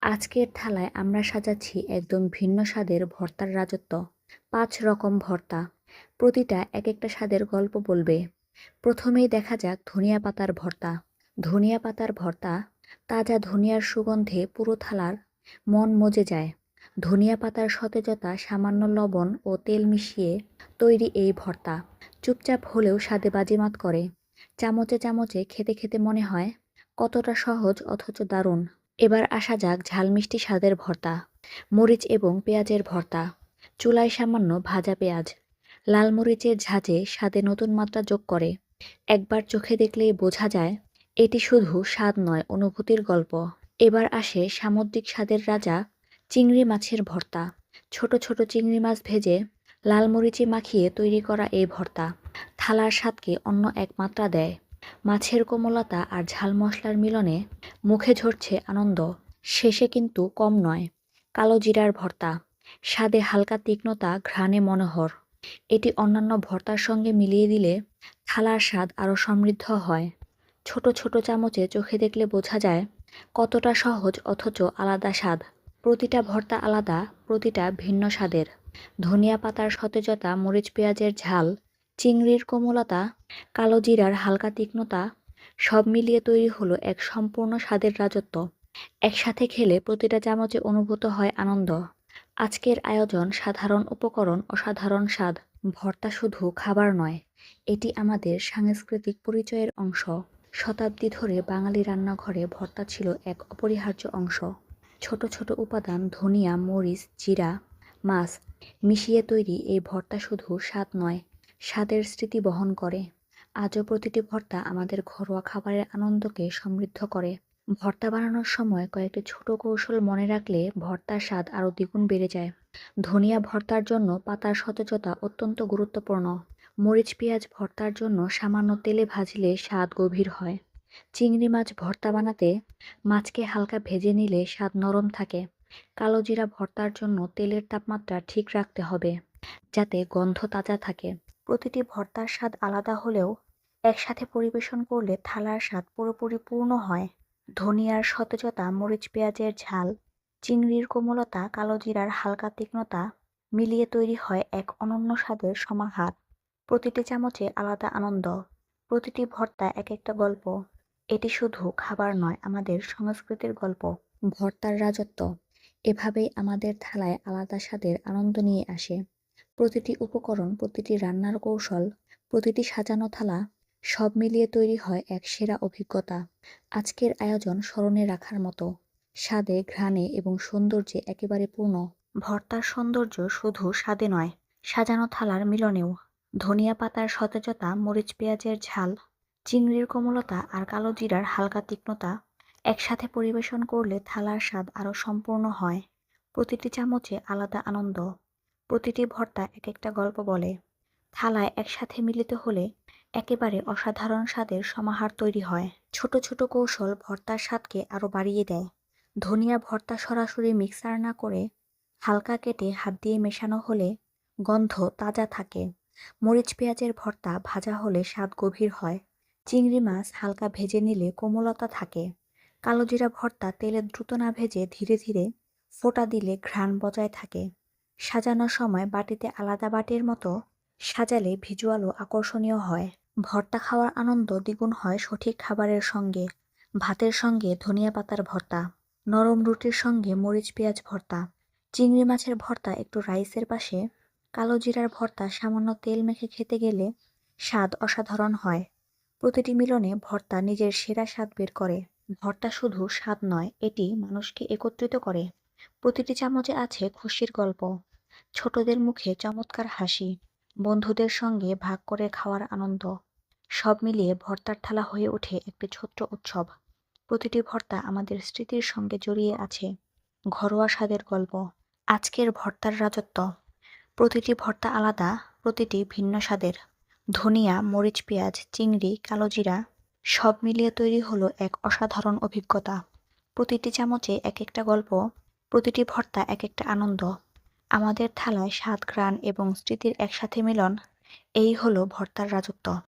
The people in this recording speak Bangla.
আজকের থালায় আমরা সাজাচ্ছি একদম ভিন্ন স্বাদের ভর্তার রাজত্ব। ৫ রকম ভর্তা, প্রতিটা এক একটা স্বাদের গল্প বলবে। প্রথমেই দেখা যাক ধনিয়া পাতার ভর্তা। ধনিয়া পাতার ভর্তা, তাজা ধনিয়ার সুগন্ধে পুরো থালার মন মজে যায়। ধনিয়া পাতার সতেজতা, সামান্য লবণ ও তেল মিশিয়ে তৈরি এই ভর্তা চুপচাপ হলেও স্বাদে বাজিমাত করে। চামচে চামচে খেতে খেতে মনে হয় কতটা সহজ অথচ দারুণ। এবার আসা যাক ঝাল মিষ্টি স্বাদের ভর্তা। মরিচ এবং পেঁয়াজের ভর্তা, চুলায় সামান্য ভাজা পেঁয়াজ লাল মরিচের ঝাঁঝে স্বাদে নতুন মাত্রা যোগ করে। একবার চোখে দেখলেই বোঝা যায় এটি শুধু স্বাদ নয়, অনুভূতির গল্প। এবার আসে সামুদ্রিক স্বাদের রাজা, চিংড়ি মাছের ভর্তা। ছোট ছোট চিংড়ি মাছ ভেজে লাল মরিচে মাখিয়ে তৈরি করা এই ভর্তা থালার স্বাদকে অন্য এক মাত্রা দেয়। মাছের কোমলতা আর ঝাল মশলার মিলনে মুখে ঝরছে আনন্দ। শেষে কিন্তু কম নয়, কালো জিরার ভর্তা, স্বাদে হালকা তীক্ষ্ণতা, ঘ্রাণে মনোহর। এটি অন্যান্য ভর্তার সঙ্গে মিলিয়ে দিলে থালার স্বাদ আরও সমৃদ্ধ হয়। ছোট ছোট চামচে চোখে দেখলে বোঝা যায় কতটা সহজ অথচ আলাদা স্বাদ। প্রতিটা ভর্তা আলাদা, প্রতিটা ভিন্ন স্বাদের। ধনিয়া পাতার সতেজতা, মরিচ পেঁয়াজের ঝাল, চিংড়ির কোমলতা, কালো জিরার হালকা তীক্ষ্ণতা, সব মিলিয়ে তৈরি হলো এক সম্পূর্ণ স্বাদের রাজত্ব। একসাথে খেলে প্রতিটা চামচে অনুভূত হয় আনন্দ। আজকের আয়োজন সাধারণ উপকরণ, অসাধারণ স্বাদ। ভর্তা শুধু খাবার নয়, এটি আমাদের সাংস্কৃতিক পরিচয়ের অংশ। শতাব্দী ধরে বাঙালি রান্নাঘরে ভর্তা ছিল এক অপরিহার্য অংশ। ছোট ছোট উপাদান, ধনিয়া, মরিচ, জিরা, মাছ মিশিয়ে তৈরি এই ভর্তা শুধু স্বাদ নয়, স্বাদের স্মৃতি বহন করে। আজও প্রতিটি ভর্তা আমাদের ঘরোয়া খাবারের আনন্দকে সমৃদ্ধ করে। ভর্তা বানানোর সময় কয়েকটি ছোট কৌশল মনে রাখলে ভর্তার স্বাদ আরও দ্বিগুণ বেড়ে যায়। ধনিয়া ভর্তার জন্য পাতার সতেজতা অত্যন্ত গুরুত্বপূর্ণ। মরিচ পেঁয়াজ ভর্তার জন্য সামান্য তেলে ভাজলে স্বাদ গভীর হয়। চিংড়ি মাছ ভর্তা বানাতে মাছকে হালকা ভেজে নিলে স্বাদ নরম থাকে। কালো জিরা ভর্তার জন্য তেলের তাপমাত্রা ঠিক রাখতে হবে যাতে গন্ধ তাজা থাকে। প্রতিটি ভর্তার স্বাদ আলাদা হলেও একসাথে পরিবেশন করলে থালার স্বাদ পুরোপুরি পূর্ণ হয়। ধনিয়ার সতেজতা, মরিচ পেঁয়াজের ঝাল, চিংড়ির কোমলতা, কালো জিরার হালকা তীক্ষ্ণতা মিলিয়ে তৈরি হয় এক অনন্য স্বাদের সমাহার। প্রতিটি চামচে আলাদা আনন্দ, প্রতিটি ভর্তা এক একটা গল্প। এটি শুধু খাবার নয়, আমাদের সংস্কৃতির গল্প। ভর্তার রাজত্ব এভাবেই আমাদের থালায় আলাদা স্বাদের আনন্দ নিয়ে আসে। প্রতিটি উপকরণ, প্রতিটি রান্নার কৌশল, প্রতিটি সাজানো থালা সব মিলিয়ে তৈরি হয় এক সেরা অভিজ্ঞতা। আজকের আয়োজন স্মরণে রাখার মতো, স্বাদে, ঘ্রাণে এবং সৌন্দর্যে একেবারে পূর্ণ। ভর্তার সৌন্দর্য শুধু স্বাদে নয়, সাজানো থালার মিলনেও। ধনিয়া পাতার সতেজতা, মরিচ পেঁয়াজের ঝাল, চিংড়ির কোমলতা আর কালো জিরার হালকা তীক্ষ্ণতা একসাথে পরিবেশন করলে থালার স্বাদ আরও সম্পূর্ণ হয়। প্রতিটি চামচে আলাদা আনন্দ, প্রতিটি ভর্তা এক একটা গল্প বলে। থালায় একসাথে মিলিত হলে একেবারে অসাধারণ স্বাদের সমাহার তৈরি হয়। ছোট ছোট কৌশল ভর্তার স্বাদকে আরও বাড়িয়ে দেয়। ধনিয়া ভর্তা সরাসরি মিক্সার না করে হালকা কেটে হাত দিয়ে মেশানো হলে গন্ধ তাজা থাকে। মরিচ পেঁয়াজের ভর্তা ভাজা হলে স্বাদ গভীর হয়। চিংড়ি মাছ হালকা ভেজে নিলে কোমলতা থাকে। কালো জিরা ভর্তা তেলে দ্রুত না ভেজে ধীরে ধীরে ফোঁটা দিলে ঘ্রাণ বজায় থাকে। সাজানোর সময় বাটিতে আলাদা বাটির মতো সাজালে ভিজুয়ালও আকর্ষণীয় হয়। ভর্তা খাওয়ার আনন্দ দ্বিগুণ হয় সঠিক খাবারের সঙ্গে। ভাতের সঙ্গে ধনিয়া পাতার ভর্তা, নরম রুটির সঙ্গে মরিচ পেঁয়াজ ভর্তা, চিংড়ি মাছের ভর্তা একটু রাইসের পাশে, কালো জিরার ভর্তা সামান্য তেল মেখে খেতে গেলে স্বাদ অসাধারণ হয়। প্রতিটি মিলনে ভর্তা নিজের সেরা স্বাদ বের করে। ভর্তা শুধু স্বাদ নয়, এটি মানুষকে একত্রিত করে। প্রতিটি চামচে আছে খুশির গল্প, ছোটদের মুখে চমৎকার হাসি, বন্ধুদের সঙ্গে ভাগ করে খাওয়ার আনন্দ। সব মিলিয়ে ভর্তার থালা হয়ে ওঠে একটি ছোট্ট উৎসব। প্রতিটি ভর্তা আমাদের স্মৃতির সঙ্গে জড়িয়ে আছে, ঘরোয়া স্বাদের গল্প। আজকের ভর্তার রাজত্ব, প্রতিটি ভর্তা আলাদা, প্রতিটি ভিন্ন স্বাদের। ধনিয়া, মরিচ পেঁয়াজ, চিংড়ি, কালো জিরা সব মিলিয়ে তৈরি হলো এক অসাধারণ অভিজ্ঞতা। প্রতিটি চামচে এক একটা গল্প, প্রতিটি ভর্তা এক একটা আনন্দ। আমাদের থালায় স্বাদ, ঘ্রাণ এবং স্মৃতির একসাথে মিলন, এই হলো ভর্তার রাজত্ব।